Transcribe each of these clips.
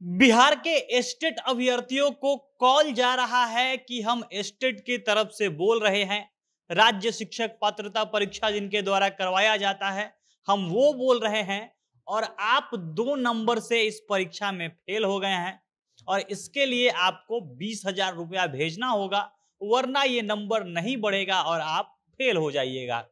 बिहार के एस्टेट अभ्यर्थियों को कॉल जा रहा है कि हम एस्टेट की तरफ से बोल रहे हैं। राज्य शिक्षक पात्रता परीक्षा जिनके द्वारा करवाया जाता है, हम वो बोल रहे हैं और आप 2 नंबर से इस परीक्षा में फेल हो गए हैं और इसके लिए आपको 20,000 रुपया भेजना होगा, वरना ये नंबर नहीं बढ़ेगा और आप फेल हो जाइएगा।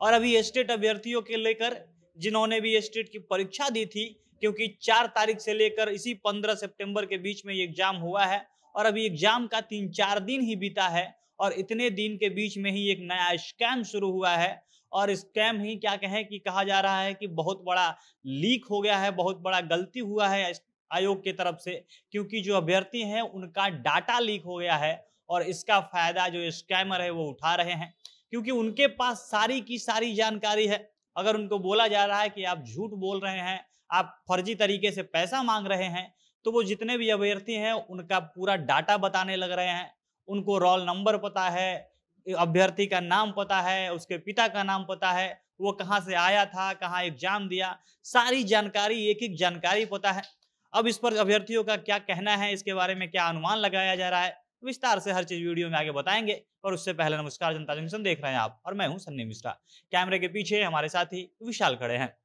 और अभी एस्टेट अभ्यर्थियों के लेकर जिन्होंने भी एस्टेट की परीक्षा दी थी, क्योंकि 4 तारीख से लेकर इसी 15 सितंबर के बीच में ये एग्जाम हुआ है और अभी एग्जाम का 3-4 दिन ही बीता है और इतने दिन के बीच में ही एक नया स्कैम शुरू हुआ है। और स्कैम ही क्या कहें कि कहा जा रहा है कि बहुत बड़ा लीक हो गया है, बहुत बड़ा गलती हुआ है आयोग की तरफ से, क्योंकि जो अभ्यर्थी हैं उनका डाटा लीक हो गया है और इसका फायदा जो स्कैमर है वो उठा रहे हैं, क्योंकि उनके पास सारी की सारी जानकारी है। अगर उनको बोला जा रहा है कि आप झूठ बोल रहे हैं, आप फर्जी तरीके से पैसा मांग रहे हैं, तो वो जितने भी अभ्यर्थी हैं उनका पूरा डाटा बताने लग रहे हैं। उनको रोल नंबर पता है, अभ्यर्थी का नाम पता है, उसके पिता का नाम पता है, वो कहाँ से आया था, कहाँ एग्जाम दिया, सारी जानकारी, एक एक जानकारी पता है। अब इस पर अभ्यर्थियों का क्या कहना है, इसके बारे में क्या अनुमान लगाया जा रहा है, विस्तार से हर चीज वीडियो में आगे बताएंगे। और उससे पहले नमस्कार, जनता जंक्शन देख रहे हैं आप और मैं हूं सन्नी मिश्रा। कैमरे के पीछे हमारे साथी विशाल खड़े हैं।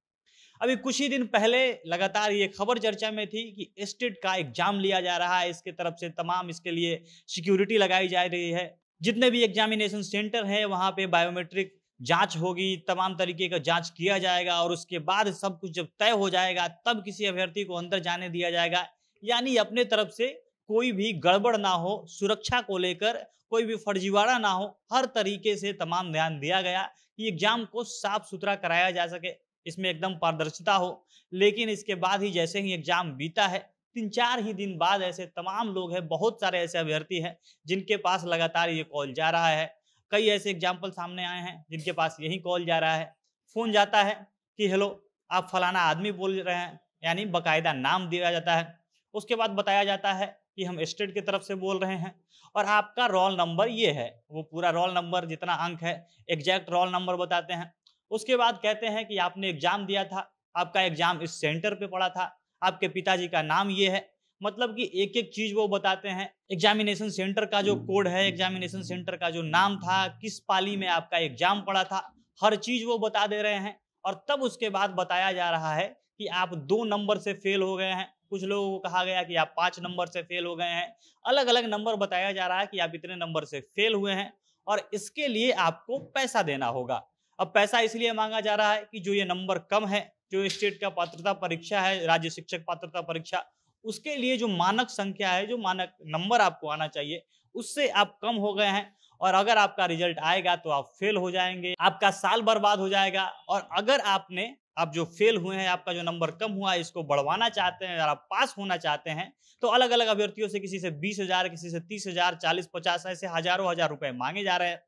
अभी कुछ ही दिन पहले लगातार ये खबर चर्चा में थी कि एस्टेट का एग्जाम लिया जा रहा है, इसके तरफ से तमाम इसके लिए सिक्योरिटी लगाई जा रही है। जितने भी एग्जामिनेशन सेंटर है वहां पे बायोमेट्रिक जांच होगी, तमाम तरीके का जांच किया जाएगा और उसके बाद सब कुछ जब तय हो जाएगा तब किसी अभ्यर्थी को अंदर जाने दिया जाएगा। यानी अपने तरफ से कोई भी गड़बड़ ना हो, सुरक्षा को लेकर कोई भी फर्जीवाड़ा ना हो, हर तरीके से तमाम ध्यान दिया गया कि एग्जाम को साफ सुथरा कराया जा सके, इसमें एकदम पारदर्शिता हो। लेकिन इसके बाद ही जैसे ही एग्जाम बीता है, 3-4 ही दिन बाद ऐसे तमाम लोग हैं, बहुत सारे ऐसे अभ्यर्थी हैं जिनके पास लगातार ये कॉल जा रहा है। कई ऐसे एग्जाम्पल सामने आए हैं जिनके पास यही कॉल जा रहा है। फोन जाता है कि हेलो, आप फलाना आदमी बोल रहे हैं, यानी बकायदा नाम दिया जाता है। उसके बाद बताया जाता है कि हम एस्टेट की तरफ से बोल रहे हैं और आपका रोल नंबर ये है। वो पूरा रोल नंबर जितना अंक है, एग्जैक्ट रोल नंबर बताते हैं। उसके बाद कहते हैं कि आपने एग्जाम दिया था, आपका एग्जाम इस सेंटर पे पड़ा था, आपके पिताजी का नाम ये है। मतलब कि एक एक चीज वो बताते हैं। एग्जामिनेशन सेंटर का जो कोड है, एग्जामिनेशन सेंटर का जो नाम था, किस पाली में आपका एग्जाम पड़ा था, हर चीज वो बता दे रहे हैं। और तब उसके बाद बताया जा रहा है कि आप 2 नंबर से फेल हो गए हैं, कुछ लोगों को कहा गया कि आप 5 नंबर से फेल हो गए हैं। अलग अलग नंबर बताया जा रहा है कि आप इतने नंबर से फेल हुए हैं और इसके लिए आपको पैसा देना होगा। अब पैसा इसलिए मांगा जा रहा है कि जो ये नंबर कम है, जो स्टेट का पात्रता परीक्षा है, राज्य शिक्षक पात्रता परीक्षा, उसके लिए जो मानक संख्या है, जो मानक नंबर आपको आना चाहिए, उससे आप कम हो गए हैं और अगर आपका रिजल्ट आएगा तो आप फेल हो जाएंगे, आपका साल बर्बाद हो जाएगा। और अगर आप जो फेल हुए हैं, आपका जो नंबर कम हुआ है, इसको बढ़वाना चाहते हैं और आप पास होना चाहते हैं, तो अलग अलग अभ्यर्थियों से किसी से 20,000, किसी से 30,000, 40-50, ऐसे हजारों हजार रुपए मांगे जा रहे हैं।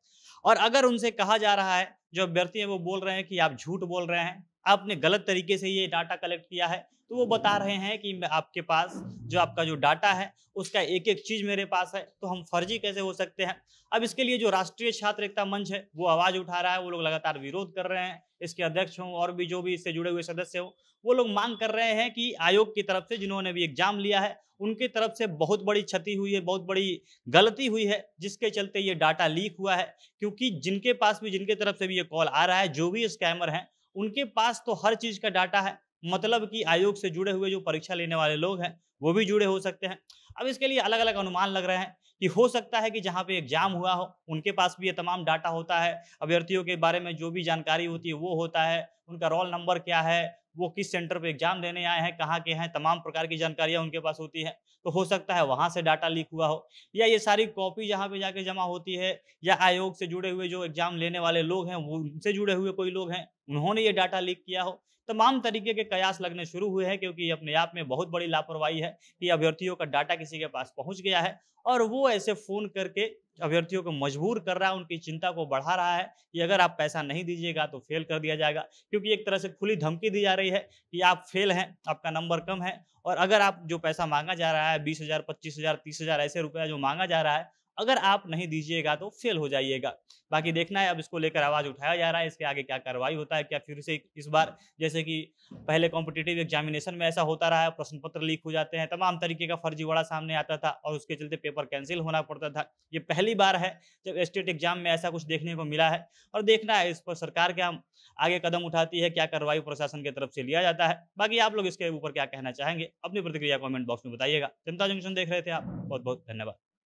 और अगर उनसे कहा जा रहा है, जो अभ्यर्थी हैं वो बोल रहे हैं कि आप झूठ बोल रहे हैं, आपने गलत तरीके से ये डाटा कलेक्ट किया है, तो वो बता रहे हैं कि आपके पास जो आपका जो डाटा है उसका एक एक चीज मेरे पास है, तो हम फर्जी कैसे हो सकते हैं। अब इसके लिए जो राष्ट्रीय छात्र एकता मंच है वो आवाज उठा रहा है, वो लोग लगातार विरोध कर रहे हैं। इसके अध्यक्ष हों और भी जो भी इससे जुड़े हुए सदस्य हो, वो लोग मांग कर रहे हैं कि आयोग की तरफ से जिन्होंने भी एग्जाम लिया है उनकी तरफ से बहुत बड़ी क्षति हुई है, बहुत बड़ी गलती हुई है, जिसके चलते ये डाटा लीक हुआ है। क्योंकि जिनके पास भी, जिनके तरफ से भी ये कॉल आ रहा है, जो भी स्कैमर हैं, उनके पास तो हर चीज का डाटा है। मतलब कि आयोग से जुड़े हुए जो परीक्षा लेने वाले लोग हैं वो भी जुड़े हो सकते हैं। अब इसके लिए अलग अलग अनुमान लग रहे हैं कि हो सकता है कि जहाँ पे एग्जाम हुआ हो उनके पास भी ये तमाम डाटा होता है, अभ्यर्थियों के बारे में जो भी जानकारी होती है वो होता है, उनका रोल नंबर क्या है, वो किस सेंटर पे एग्जाम देने आए हैं, कहाँ के हैं, तमाम प्रकार की जानकारियां उनके पास होती है। तो हो सकता है वहां से डाटा लीक हुआ हो, या ये सारी कॉपी जहाँ पे जाके जमा होती है, या आयोग से जुड़े हुए जो एग्जाम लेने वाले लोग हैं वो उनसे जुड़े हुए कोई लोग हैं, उन्होंने ये डाटा लीक किया हो। तमाम तरीके के कयास लगने शुरू हुए हैं, क्योंकि ये अपने आप में बहुत बड़ी लापरवाही है कि अभ्यर्थियों का डाटा किसी के पास पहुंच गया है और वो ऐसे फोन करके अभ्यर्थियों को मजबूर कर रहा है, उनकी चिंता को बढ़ा रहा है कि अगर आप पैसा नहीं दीजिएगा तो फेल कर दिया जाएगा। क्योंकि एक तरह से खुली धमकी दी जा रही है कि आप फेल हैं, आपका नंबर कम है और अगर आप जो पैसा मांगा जा रहा है 20,000, 25,000, 30,000 ऐसे रुपया जो मांगा जा रहा है, अगर आप नहीं दीजिएगा तो फेल हो जाइएगा। बाकी देखना है अब इसको लेकर आवाज़ उठाया जा रहा है, इसके आगे क्या कार्रवाई होता है, क्या फिर से इस बार जैसे कि पहले कॉम्पिटिटिव एग्जामिनेशन में ऐसा होता रहा है, प्रश्न पत्र लीक हो जाते हैं, तमाम तरीके का फर्जीवाड़ा सामने आता था और उसके चलते पेपर कैंसल होना पड़ता था। ये पहली बार है जब स्टेट एग्जाम में ऐसा कुछ देखने को मिला है और देखना है इस पर सरकार क्या आगे कदम उठाती है, क्या कार्रवाई प्रशासन की तरफ से लिया जाता है। बाकी आप लोग इसके ऊपर क्या कहना चाहेंगे? अपनी प्रतिक्रिया कमेंट बॉक्स में बताइएगा। जनता जंक्शन देख रहे थे आप, बहुत-बहुत धन्यवाद।